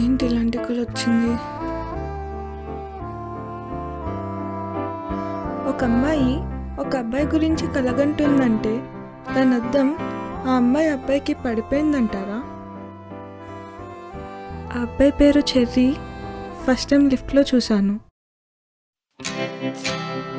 ఏంటి ఇలాంటి కళ వచ్చింది? ఒక అమ్మాయి ఒక అబ్బాయి గురించి కలగంటుందంటే దాని అర్థం ఆ అమ్మాయి అబ్బాయికి పడిపోయిందంటారా? ఆ అబ్బాయి పేరు చెర్రీ. ఫస్ట్ టైం లిఫ్ట్లో చూశాను.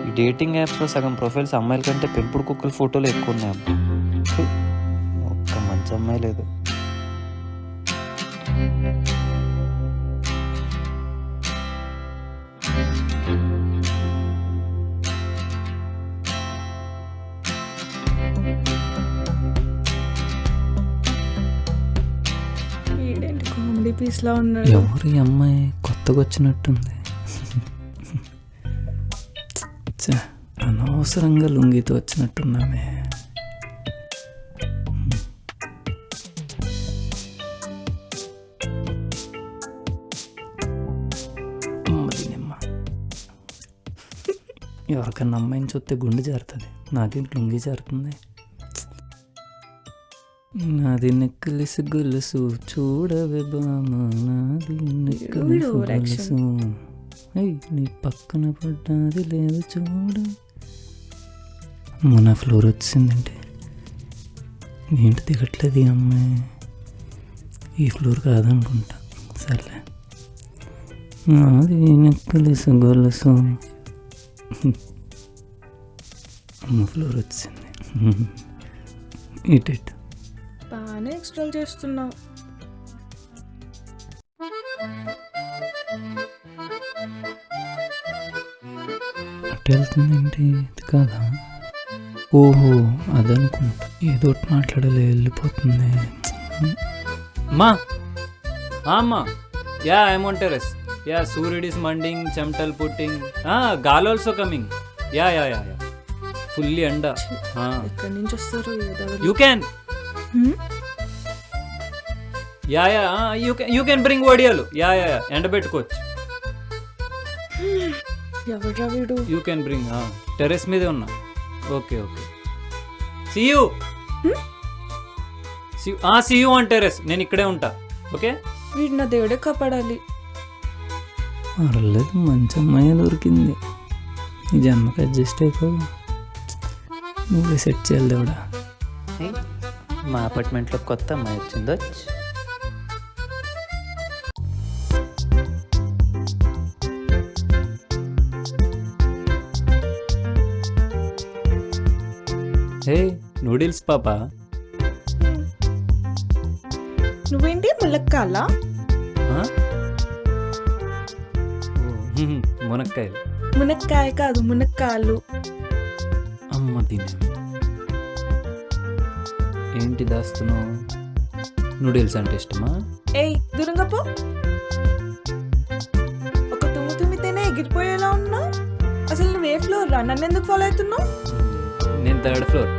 ఈ డేటింగ్ యాప్స్లో సగం ప్రొఫైల్స్ అమ్మాయిల కంటే పెంపుడు కుక్కల ఫోటోలు ఎక్కువ ఉన్నాయి అబ్బా. ఒక్క మంచి అమ్మాయి లేదు. ఈడేంటి కామెడీ పీస్లా ఉన్నాడు. ఎవరు ఈ అమ్మాయి కొత్తగా వచ్చినట్టుంది. అనవసరంగా లుంగితో వచ్చినట్టున్నామే. ఎవరికన్నా అమ్మాయిని చూస్తే గుండె జారుతుంది, నాకేంటి లుంగి జారుతుంది. నాది నెక్లెస్ గొలుసు చూడవే బామా, నాది నెక్లెస్ గొలుసు నీ పక్కన పడ్డాది లేదు చూడు. నా ఫ్లోర్ వచ్చిందంటే ఏంటి దిగట్లేదు ఈ అమ్మాయి. ఈ ఫ్లోర్ కాదనుకుంటా. సర్లే, నాది నెక్లెస్ గొలుసు. అమ్మ ఫ్లోర్ వచ్చింది. ఇటు బాగానే ఎక్స్ట్రాల్ చేస్తున్నావు. అటు వెళ్తుందేంటి? ఇది కాదా? ఓహో అదనుకుంటా. ఏదో ఒకటి మాట్లాడాలి, వెళ్ళిపోతుంది. అమ్మా yeah I'm on terrace. Yeah సూర్యుడ్ ఇస్ మండింగ్, చెమటల్ పుట్టింగ్, గాల్ also coming. Yeah yeah yeah yeah fully ఎండ. ఎక్కడి నుంచి వస్తారు? You can yeah yeah you can bring వడియాలు. యా యా ఎండబెట్టుకోవచ్చు. ఎవడ్రా వీడు? You can bring. టెర్రస్ మీదే ఉన్నా. Okay okay see you. See you on terrace. నేను ఇక్కడే ఉంటా. ఓకే. వీడు నా దేవుడే కాపాడాలి. పర్లేదు, మంచి అమ్మాయి దొరికింది. ఈ జన్మకి అడ్జస్ట్ అయిపో. నువ్వే సెట్ చేయాలి దేవుడా. మా అపార్ట్మెంట్లో కొత్త అమ్మాయి వచ్చిందో. హే నూడిల్స్ పాపా. నువ్వేంటి ములక్కాలా? మునక్కాయలు. మునక్కాయ కాదు, మునక్కాలు. అమ్మ తినే. ఏంటి దాస్తున్నావు? నూడిల్స్ అంటే ఇష్టమా? ఏయ్ దూరంగా పో. ఒక తుమ్మితేనే ఎగిరిపోయేలా ఉన్నావు. అసలు నువ్వే ఫ్లోర్ రా? నన్ను ఎందుకు ఫాలో అవుతున్నావు? నేను థర్డ్ ఫ్లోర్.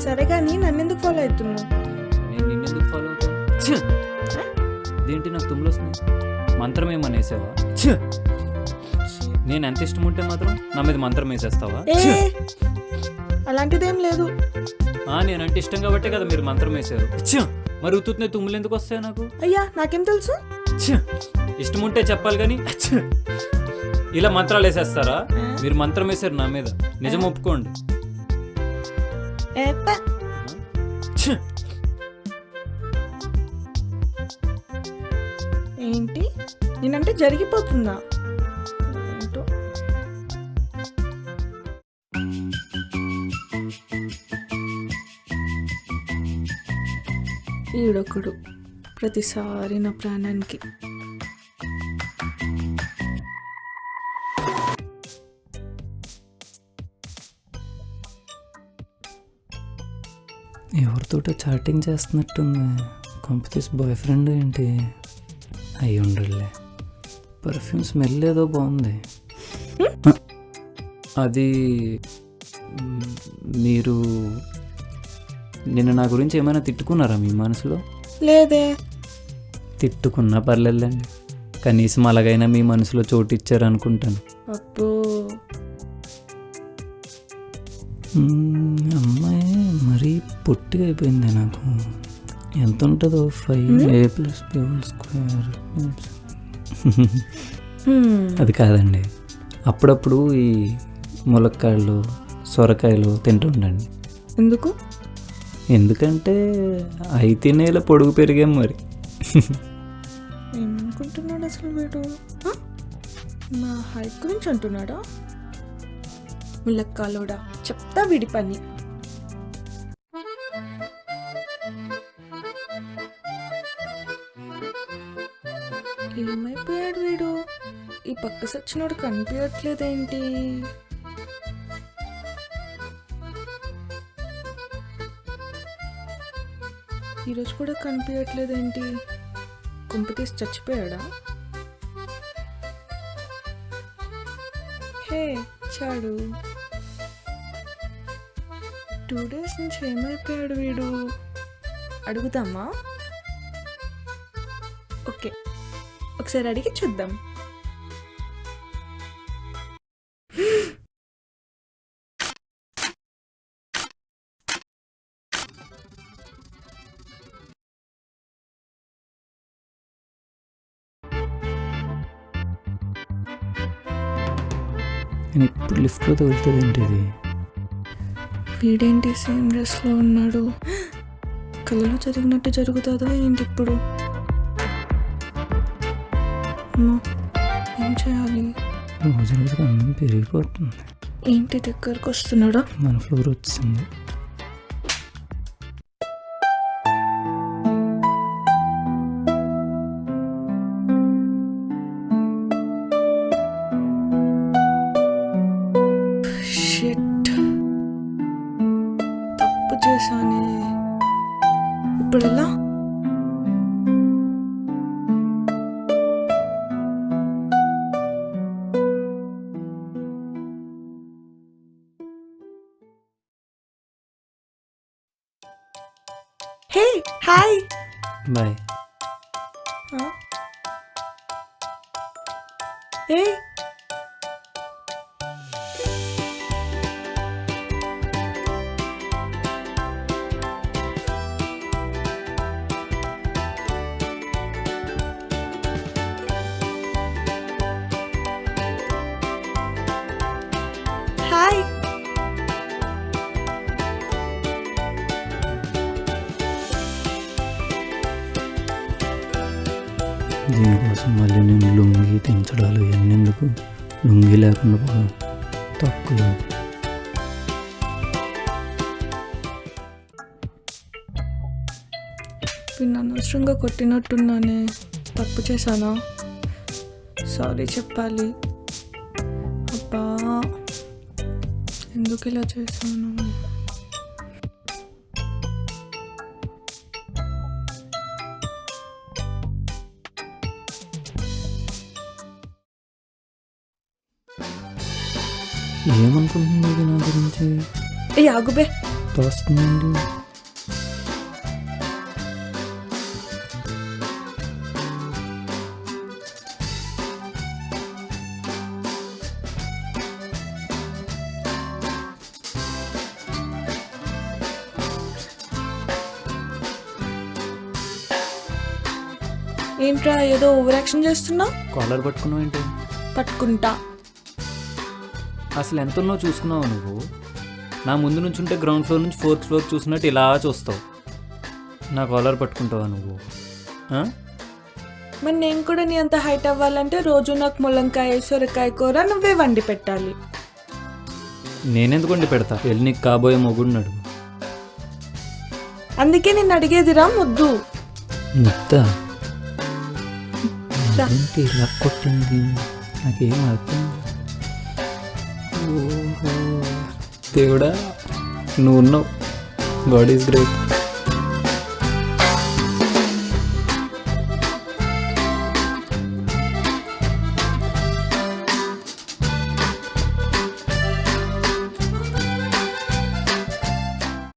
సరే కానీ నన్ను ఎందుకు ఫాలో అవుతున్నావు? నేను నిన్నెందుకు ఫాలో అవుతాను? దేంటి నాకు తుమ్ములు వస్తున్నాయి? మంత్రం ఏమని వేసావా? నేను ఎంత ఇష్టం ఉంటే మాత్రం నా మీద మంత్రం వేసేస్తావా? అలాంటిదేం లేదు. నేనంటే ఇష్టం కాబట్టే కదా మీరు మంత్రం వేసారు. మరి ఉత్తునే తుమ్ములు ఎందుకు వస్తాయి నాకు? అయ్యా నాకేం తెలుసు. ఇష్టం ఉంటే చెప్పాలి కానీ ఇలా మంత్రాలు వేసేస్తారా? మీరు మంత్రం వేసారు నా మీద. నిజం ఒప్పుకోండి. ఏంటి నేనంటే జరిగిపోతుందా? ఏంటో. ఈడొకడు ప్రతిసారి నా ప్రాణానికి. ఎవరితోటో చాటింగ్ చేస్తున్నట్టుంది. కాంపిటీస్ బాయ్ ఫ్రెండ్ ఏంటి? అయ్యి ఉండలే. పర్ఫ్యూమ్ స్మెల్ ఏదో బాగుంది. అది మీరు నిన్న నా గురించి ఏమైనా తిట్టుకున్నారా మీ మనసులో? లేదే. తిట్టుకున్నా పర్లేదండి, కనీసం అలాగైనా మీ మనసులో చోటు ఇచ్చారు అనుకుంటాను. అబ్బో, అమ్మాయి మరీ పొట్టిగా అయిపోయింది. నాకు ఎంత ఉంటుందో 5a+b². అది కాదండి, అప్పుడప్పుడు ఈ ములక్కాయలు సొరకాయలు తింటూ ఉండండి. ఎందుకు? ఎందుకంటే అవి తినేలా పొడుగు పెరిగాం మరి. ఏమనుకుంటున్నాడు అసలు వీడు? నా హైట్ గురించి అంటున్నాడా? ములక్కాలోడా, చెప్తా వీడి పని. ఏమైపోయాడు వీడు? ఈ పక్క సచ్చినోడు కనిపించట్లేదేంటి? ఈరోజు కూడా కనిపించట్లేదేంటి? కుంప తీసి చచ్చిపోయాడా? హే చాడు, 2 days నుంచి ఏమైపోయాడు వీడు? అడుగుదామా? ఓకే, ఒకసారి అడిగి చూద్దాం. నేను ఇప్పుడు లిఫ్ట్లో తగులుతుంది ఏంటి ఇది? వీడేంటి సేమ్ డ్రెస్లో ఉన్నాడు? కళ్ళలో జరిగినట్టు జరుగుతుందా ఏంటి ఇప్పుడు? అమ్మో, ఏం చేయాలి? రోజు రోజుకి అందం పెరిగిపోతుంది. ఏంటి దగ్గరకు వస్తున్నాడా? మన ఫ్లోర్ వచ్చింది. షిట్, తప్పు చేశానే. ఇప్పుడు ఎలా? Hey hi. బాయ్. ఏ హాయ్. దీనికోసం మళ్ళీ నేను లుంగి తెంచడాలు ఇవన్నీ ఎందుకు? లుంగి లేకుండా పోవడం తక్కువ. వీడిని అనవసరంగా కొట్టినట్టున్నానే. తప్పు చేశానా? సారీ చెప్పాలి. అబ్బా, ఎందుకు ఇలా చేశాను? ఏమనుకుంటుంది ఇది నా గురించి? ఏ ఆగుబే. తోస్తుందండి. ఏంట్రా ఏదో ఓవర్ యాక్షన్ చేస్తున్నా? కాలర్ పట్టుకున్నావు ఏంటి? పట్టుకుంటా. అసలు ఎంత ఉన్నావు చూసుకున్నావు నువ్వు? నా ముందు నుంచి ఉంటే గ్రౌండ్ ఫ్లోర్ నుంచి 4th floor చూసినట్టు ఇలా చూస్తావు. నా కాలర్ పట్టుకుంటావా నువ్వు? మరి నేను కూడా నీ అంత హైట్ అవ్వాలంటే రోజు నాకు ములంకాయ సొరకాయ కూర నువ్వే వండి పెట్టాలి. నేనెందుకు వండి పెడతా? వెళ్ళి నీకు కాబోయే మొగుడిని అడుగు. అందుకే నేను అడిగేదిరా ముద్దు. ముద్ద ఏంటి ఇలా కొట్టింది? నాకేం అర్థం. ఓహో దేవుడా, నువ్వు ఉన్నావు. God is great.